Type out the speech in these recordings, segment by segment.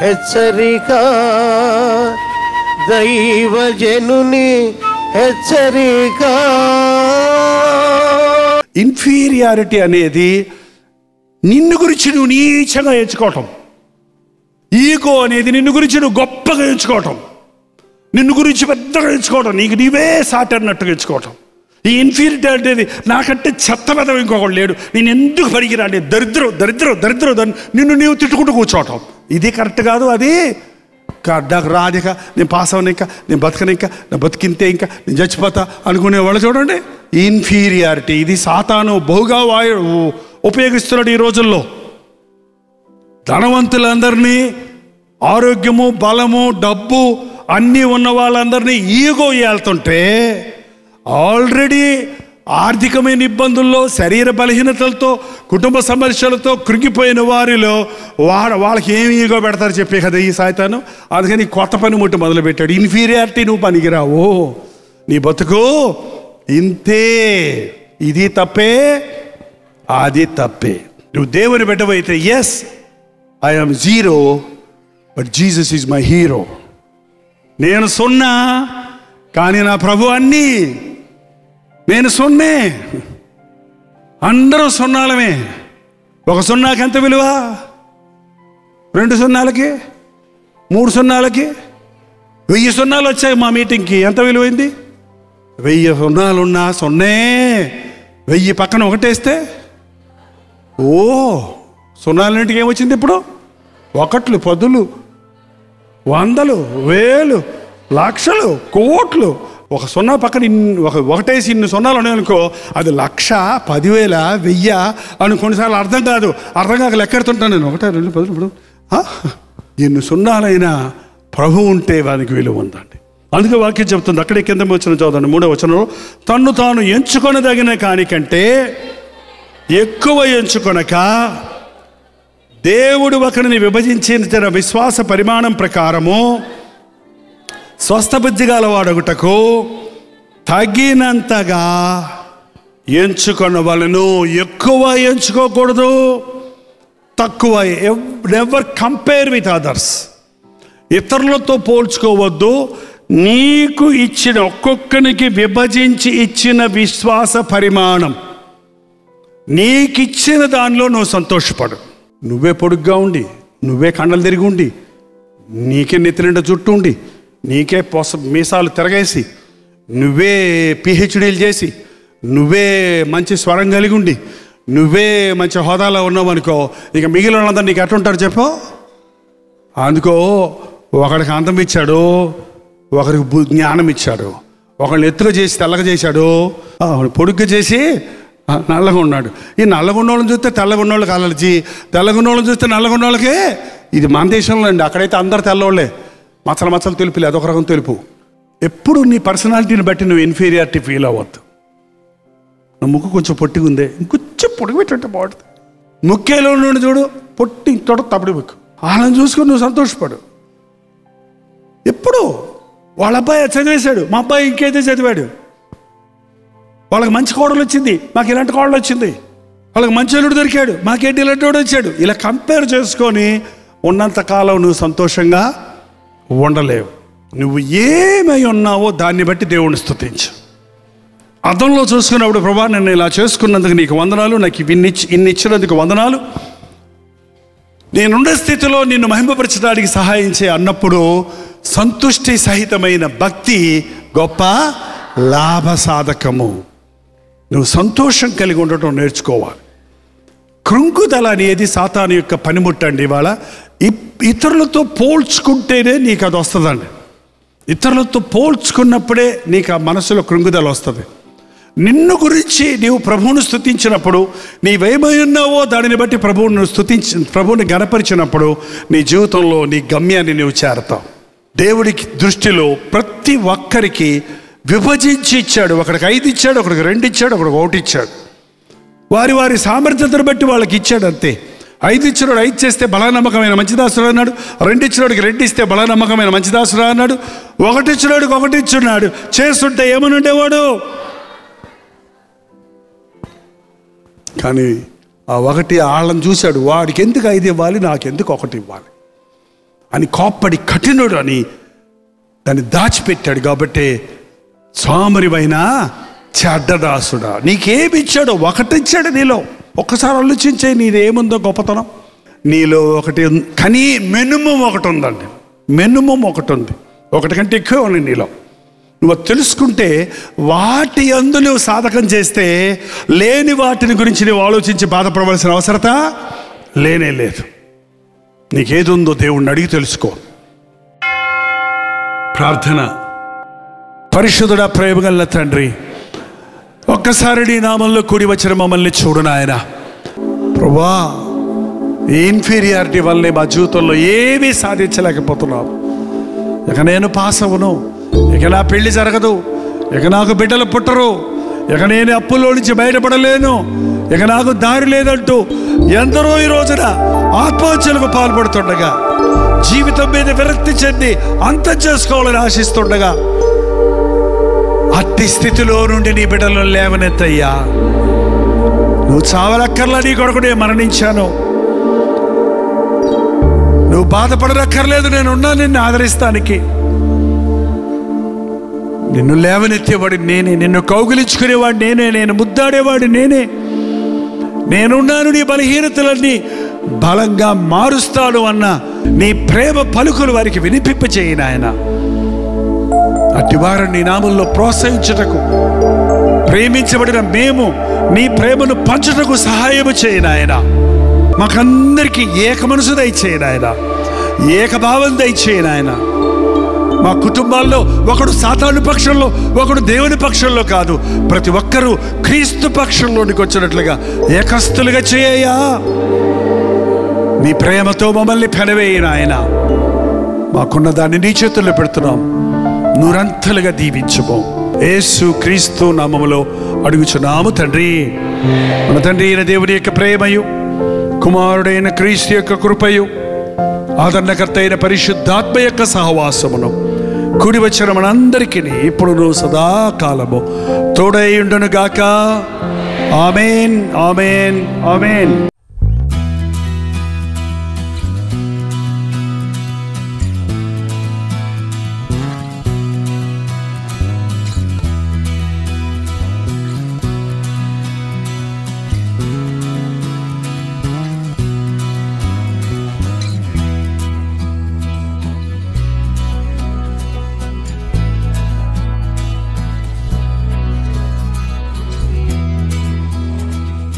హెచ్చరిక, దైవజనుని హెచ్చరిక. ఇన్ఫీరియారిటీ అనేది నిన్ను గురించి నువ్వు నీచంగా ఎంచుకోవటం. ఈగో అనేది నిన్ను గురించి నువ్వు గొప్పగా ఎంచుకోవటం, నిన్ను గురించి పెద్దగా ఎంచుకోవటం, నీకు నీవే సాటి అన్నట్టుగా ఎంచుకోవటం. ఈ ఇన్ఫీరియారిటీ అనేది నాకంటే చెత్త పెదవి ఇంకొకటి లేడు, నేను ఎందుకు పనికిరాండి, దరిద్రం దరిద్రం దరిద్రం, నిన్ను నీవు తిట్టుకుంటూ కూర్చోవటం. ఇది కరెక్ట్ కాదు. అది నాకు రాదు, ఇక నేను పాస్ అవను, ఇంకా నేను బతకను, ఇంకా నేను బతికింతే, ఇంకా నేను చచ్చిపోతా అనుకునేవాళ్ళు చూడండి. ఇన్ఫీరియారిటీ ఇది సాతాను బహుగా ఉపయోగిస్తున్నాడు ఈ రోజుల్లో. ధనవంతులందరినీ, ఆరోగ్యము, బలము, డబ్బు అన్నీ ఉన్న వాళ్ళందరినీ ఈగో ఏళ్తుంటే, ఆల్రెడీ ఆర్థికమైన ఇబ్బందుల్లో, శరీర బలహీనతలతో, కుటుంబ సమస్యలతో కృంగిపోయిన వారిలో వాళ్ళకి ఏమి ఈగో పెడతారు చెప్పే కదా ఈ సాతాను. అందుకని కొత్త పని ముట్టు మొదలుపెట్టాడు. ఇన్ఫీరియారిటీ, నువ్వు పనికిరావు, నీ బతుకు ఇంతే, ఇది తప్పే, అది తప్పే. నువ్వు దేవుని బిడ్డవైతే yes I am zero but Jesus is my hero. నేను సున్నా కానీ నా ప్రభు అన్నీ. నేను సున్నే, అందరూ సున్నాలమే. ఒక సున్నాకి ఎంత విలువ? 2 సున్నాలకి, 3 సున్నాలకి, 1000 సున్నాలు వచ్చాయి మా మీటింగ్కి. ఎంత విలువైంది? 1000 సున్నాలున్నా సున్నే. 1000 పక్కన ఒకటేస్తే ఓ సున్నాలన్నింటికి ఏమొచ్చింది ఇప్పుడు? 1, 10, 100, 1000, లక్షలు, కోట్లు. ఒక సున్నా పక్కన ఒకటేసి ఇన్ని సున్నాలు ఉన్నాయనుకో, అది 1,00,000, 10,000, 1000 అని కొన్నిసార్లు అర్థం కాదు. అర్థం కాక లెక్కెడుతుంటాను నేను. 1, 2, 10 ఇప్పుడు ఎన్ని సున్నాలైనా ప్రభు ఉంటే వానికి విలువ ఉందండి. అందుకే వాక్యం చెప్తుంది, అక్కడే కింద వచ్చిన చదువుతాను 3వ వచనంలో, తన్ను తాను ఎంచుకొనదగిన కానికంటే ఎక్కువ ఎంచుకొనక దేవుడు ఒకరిని విభజించిన విశ్వాస పరిమాణం ప్రకారము స్వస్థబుద్ధి గలవాడొకటకు తగినంతగా ఎంచుకొనవలెను. ఎక్కువ ఎంచుకోకూడదు, తక్కువ. Never compare with others. ఇతరులతో పోల్చుకోవద్దు. నీకు ఇచ్చిన, ఒక్కొక్కరికి విభజించి ఇచ్చిన విశ్వాస పరిమాణం, నీకిచ్చిన దానిలో నువ్వు సంతోషపడు. నువ్వే పొడుగ్గా ఉండి, నువ్వే కండలు తిరిగి ఉండి, నీకే నెత్తినిండా జుట్టు ఉండి, నీకే మీసాలు తిరగేసి, నువ్వే పిహెచ్డీలు చేసి, నువ్వే మంచి స్వరం కలిగి ఉండి, నువ్వే మంచి హోదాలో ఉన్నావు అనుకో, ఇక మిగిలిన వాళ్ళందరూ నీకు ఎట్లుంటారు చెప్పు? అందుకో ఒకడికి అందం ఇచ్చాడు, ఒకరికి జ్ఞానం ఇచ్చాడు, ఒకరిని ఎత్తుగా చేసి తెల్లగా చేశాడు, పొడుగ్గా చేసి నల్లగా ఉన్నాడు. ఈ నల్లగా ఉన్నోళ్ళని చూస్తే తెల్లగా ఉన్నోళ్ళకి అలర్జీ, తెల్లగా ఉన్నోళ్ళని చూస్తే నల్లగా ఉన్నోళ్ళకే. ఇది మన దేశంలో అండి. అక్కడైతే అందరు తెల్లవాళ్ళే, మచ్చలు తెలుపులే, అదొక రకం తెలుపు. ఎప్పుడు నీ పర్సనాలిటీని బట్టి నువ్వు ఇన్ఫీరియారిటీ ఫీల్ అవ్వద్దు. నా ముక్కు కొంచెం పొట్టిగా ఉందే, ఇంకొంచెం పొడిగి పెట్టంటే బాగుంటుంది. ముక్కేలో నుండి చూడు, పొట్టి తోట తప్పడి ముక్కు, వాళ్ళని చూసుకొని నువ్వు సంతోషపడు. ఎప్పుడు వాళ్ళ అబ్బాయి చదివేశాడు, మా అబ్బాయి ఇంకేదో చదివాడు, వాళ్ళకి మంచి కోడలు వచ్చింది, మాకు ఇలాంటి కోడలు వచ్చింది, వాళ్ళకి మంచి అల్లుడు దొరికాడు, మాకేంటి ఇలాంటి వాడు వచ్చాడు. ఇలా కంపేర్ చేసుకొని ఉన్నంతకాలం నువ్వు సంతోషంగా ఉండలేవు. నువ్వు ఏమై ఉన్నావో దాన్ని బట్టి దేవుని స్తుతించు. అద్దంలో చూసుకున్నప్పుడు, ప్రభా నేను ఇలా చేసుకున్నందుకు నీకు వందనాలు, నాకు ఇన్ని ఇచ్చినందుకు వందనాలు, నేనుండే స్థితిలో నిన్ను మహిమపరచడానికి సహాయం చేయ అన్నప్పుడు సంతుష్టి సహితమైన భక్తి గొప్ప లాభసాధకము. నువ్వు సంతోషం కలిగి ఉండటం నేర్చుకోవాలి. కృంగుదల అనేది సాతాను యొక్క పనిముట్టండి. ఇవాళ ఇతరులతో పోల్చుకుంటేనే నీకు అది వస్తుందండి. ఇతరులతో పోల్చుకున్నప్పుడే నీకు ఆ మనసులో కృంగుదల వస్తుంది. నిన్ను గురించి నీవు ప్రభువును స్తుతించినప్పుడు, నీవేమై ఉన్నావో దానిని బట్టి ప్రభువుని గణపరిచినప్పుడు నీ జీవితంలో నీ గమ్యాన్ని నీవు చేరతావు. దేవుడికి దృష్టిలో ప్రతి ఒక్కరికి విభజించి ఇచ్చాడు. ఒకడికి 5 ఇచ్చాడు, ఒకడికి 2 ఇచ్చాడు, ఒకడికి 1 ఇచ్చాడు. వారి వారి సామర్థ్యతను బట్టి వాళ్ళకి ఇచ్చాడు అంతే. 5 ఇచ్చినోడు 5 చేస్తే బలనమ్మకమైన మంచిదాసుడు అన్నాడు, 2 ఇచ్చినోడికి 2 ఇస్తే బలనమ్మకమైన మంచిదాసుడు అన్నాడు, 1 ఇచ్చినోడికి 1 ఇచ్చున్నాడు. చేస్తుంటే ఏమని ఉండేవాడు? కానీ ఆ 1 వాళ్ళని చూశాడు, వాడికి ఎందుకు 5 ఇవ్వాలి, నాకెందుకు 1 ఇవ్వాలి. అని కోప్పడి కఠినుడు అని దాన్ని దాచిపెట్టాడు. కాబట్టి సోమరివైన చెడ్డదాసుడా, నీకేమిచ్చాడో ఒకటిచ్చాడు నీలో. ఒక్కసారి ఆలోచించే, నీదేముందో గొప్పతనం. నీలో ఒకటి కానీ మినిమం ఒకటి ఉందండి, మినిమం ఒకటి ఉంది, ఒకటి కంటే ఎక్కువ ఉంది నీలో. నువ్వు తెలుసుకుంటే వాటి యందు నువ్వు సాధకం చేస్తే లేని వాటిని గురించి నువ్వు ఆలోచించి బాధపడవలసిన అవసరత లేనే లేదు. నీకేది ఉందో దేవుణ్ణి అడిగి తెలుసుకో. ప్రార్థన. పరిశుద్ధుడా, ప్రేమగల తండ్రి, ఒక్కసారి నీ నామంలో కూడి వచ్చిన మమ్మల్ని చూడు నాయన. ప్రభువా, ఇన్ఫీరియారిటీ వల్లే మా జీవితంలో ఏమీ సాధించలేకపోతున్నాం. ఇక నేను పాస్ అవ్వను, ఇక నా పెళ్లి జరగదు, ఇక నాకు బిడ్డలు పుట్టరు, ఇక నేను అప్పుల్లో నుంచి బయటపడలేను, ఇక నాకు దారి లేదంటూ ఎందరో ఈ రోజున ఆత్మహత్యలకు పాల్పడుతుండగా, జీవితం మీద విరక్తి చెంది అంతం చేసుకోవాలని ఆశిస్తుండగా, అట్టి స్థితిలో నుండి నీ బిడ్డలను లేవనెత్తయ్యా. నువ్వు చావలక్కర్లా, నీ కొరకు నేను మరణించాను, నువ్వు బాధపడనక్కర్లేదు, నేనున్నా నిన్ను ఆదరిస్తానికి. నిన్ను లేవనెత్తేవాడి నేనే, నిన్ను కౌగిలించుకునేవాడు నేనే, నేను ముద్దాడేవాడు నేనే. నేనున్నాను, నీ బలహీనతలన్నీ బలంగా మారుస్తాను అన్న నీ ప్రేమ పలుకులు వారికి వినిపింపచేయి నాయన. అట్టి వారిని నీ నామంలో ప్రోత్సహించుటకు, ప్రేమించబడిన మేము నీ ప్రేమను పంచుటకు సహాయము చేయి నాయన. మాకందరికీ ఏక మనసు దయచేయి నాయన, ఏకభావం దయచేయి నాయన. మా కుటుంబాల్లో ఒకడు సాతాను పక్షంలో, ఒకడు దేవుని పక్షంలో కాదు, ప్రతి ఒక్కరూ క్రీస్తు పక్షంలోనికి వచ్చినట్లుగా ఏకస్తులుగా చేయయ్యా. నీ ప్రేమతో మమ్మల్ని పెనవేయి నాయన. మాకున్న దాన్ని నీ చేతుల్లో పెడుతున్నాం, నూరంతలుగా దీవించుకో. యేసు క్రీస్తు నామములో అడుగుచున్నాము తండ్రి. మన తండ్రి అయిన దేవుని యొక్క ప్రేమయు, కుమారుడైన క్రీస్తు యొక్క కృపయు, ఆదరణకర్త అయిన పరిశుద్ధాత్మ యొక్క సహవాసమును కూడి వచ్చిన మనందరికీ ఇప్పుడు సదాకాలము తోడై ఉండును గాక. ఆమేన్, ఆమేన్, ఆమేన్.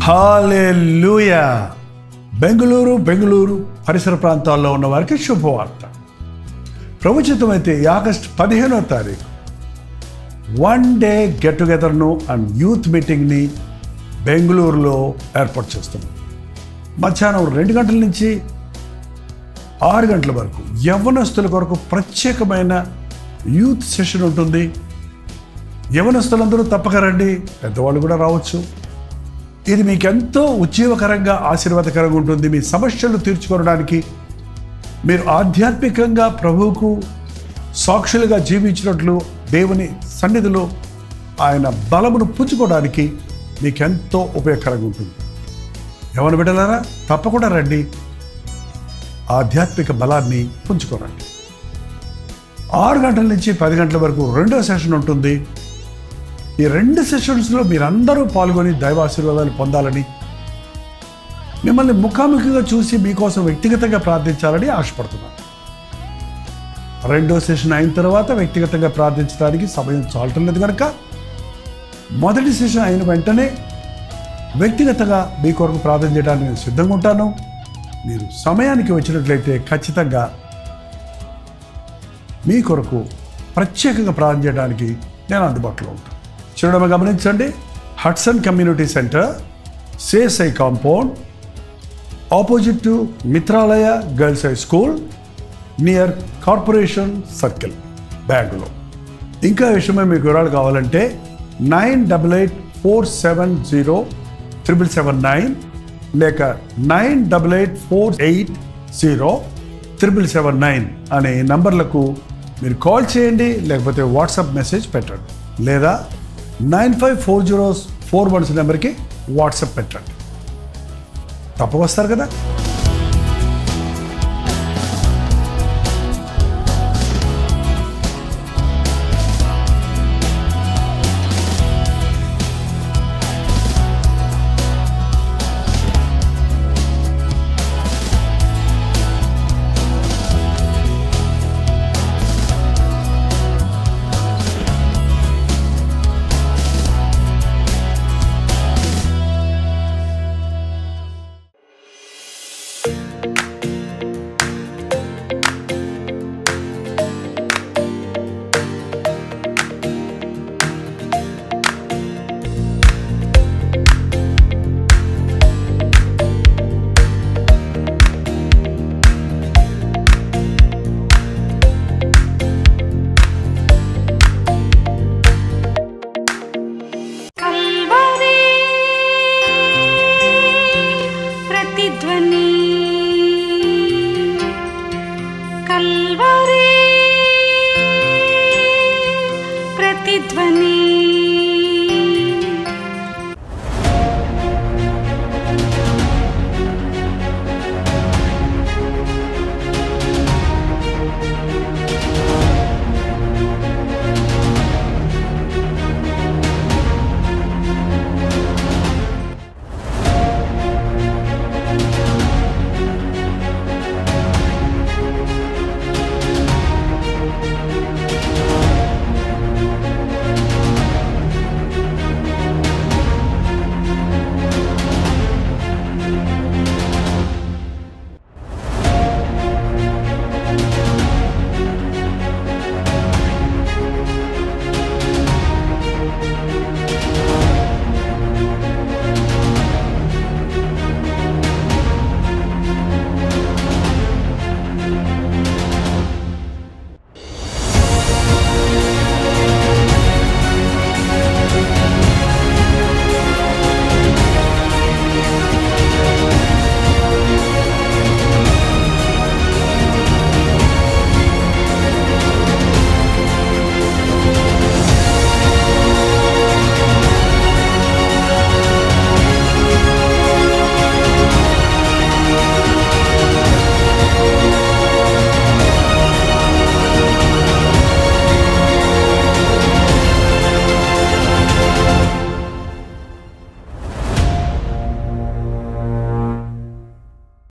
హల్లెలూయా. బెంగళూరు పరిసర ప్రాంతాల్లో ఉన్న వారికి శుభవార్త. ప్రభుత్వమైతే ఆగస్టు 15వ తారీఖు వన్ డే గెట్ టుగెదర్ను అండ్ యూత్ మీటింగ్ని బెంగళూరులో ఏర్పాటు చేస్తున్నాం. మధ్యాహ్నం 2 గంటల నుంచి 6 గంటల వరకు యవ్వనస్తుల కొరకు ప్రత్యేకమైన యూత్ సెషన్ ఉంటుంది. యవ్వనస్తులందరూ తప్పక రండి, పెద్దవాళ్ళు కూడా రావచ్చు. ఇది మీకు ఎంతో ఉజ్జీవకరంగా, ఆశీర్వాదకరంగా ఉంటుంది. మీ సమస్యలు తీర్చుకోవడానికి, మీరు ఆధ్యాత్మికంగా ప్రభువుకు సాక్షులుగా జీవించినట్లు దేవుని సన్నిధిలో ఆయన బలమును పుంజుకోవడానికి మీకు ఎంతో ఉపయోగకరంగా ఉంటుంది. యవ్వన బిడ్డలారా, తప్పకుండా రండి, ఆధ్యాత్మిక బలాన్ని పుంజుకోరండి. 6 గంటల నుంచి 10 గంటల వరకు రెండో సెషన్ ఉంటుంది. ఈ 2 సెషన్స్లో మీరందరూ పాల్గొని దైవాశీర్వాదాలు పొందాలని, మిమ్మల్ని ముఖాముఖిగా చూసి మీకోసం వ్యక్తిగతంగా ప్రార్థించాలని ఆశపడుతున్నాను. 2వ సెషన్ అయిన తర్వాత వ్యక్తిగతంగా ప్రార్థించడానికి సమయం చాలటం లేదు కనుక, మొదటి సెషన్ అయిన వెంటనే వ్యక్తిగతంగా మీ కొరకు ప్రార్థన చేయడానికి నేను సిద్ధంగా ఉంటాను. మీరు సమయానికి వచ్చినట్లయితే ఖచ్చితంగా మీ కొరకు ప్రత్యేకంగా ప్రార్థన చేయడానికి నేను అందుబాటులో ఉంటాను. చూడడం గమనించండి. Hudson community center, CSI compound, opposite to Mitralaya girls high school, near corporation circle, Bengaluru. ఇంకా విషయమే మీకు వివరాలు కావాలంటే 9884707779 లేక 9884807779 అనే నంబర్లకు మీరు కాల్ చేయండి, లేకపోతే వాట్సాప్ మెసేజ్ పెట్టండి, లేదా 954041 నెంబర్కి వాట్సాప్ పెట్టండి. తప్పక వస్తారు కదా.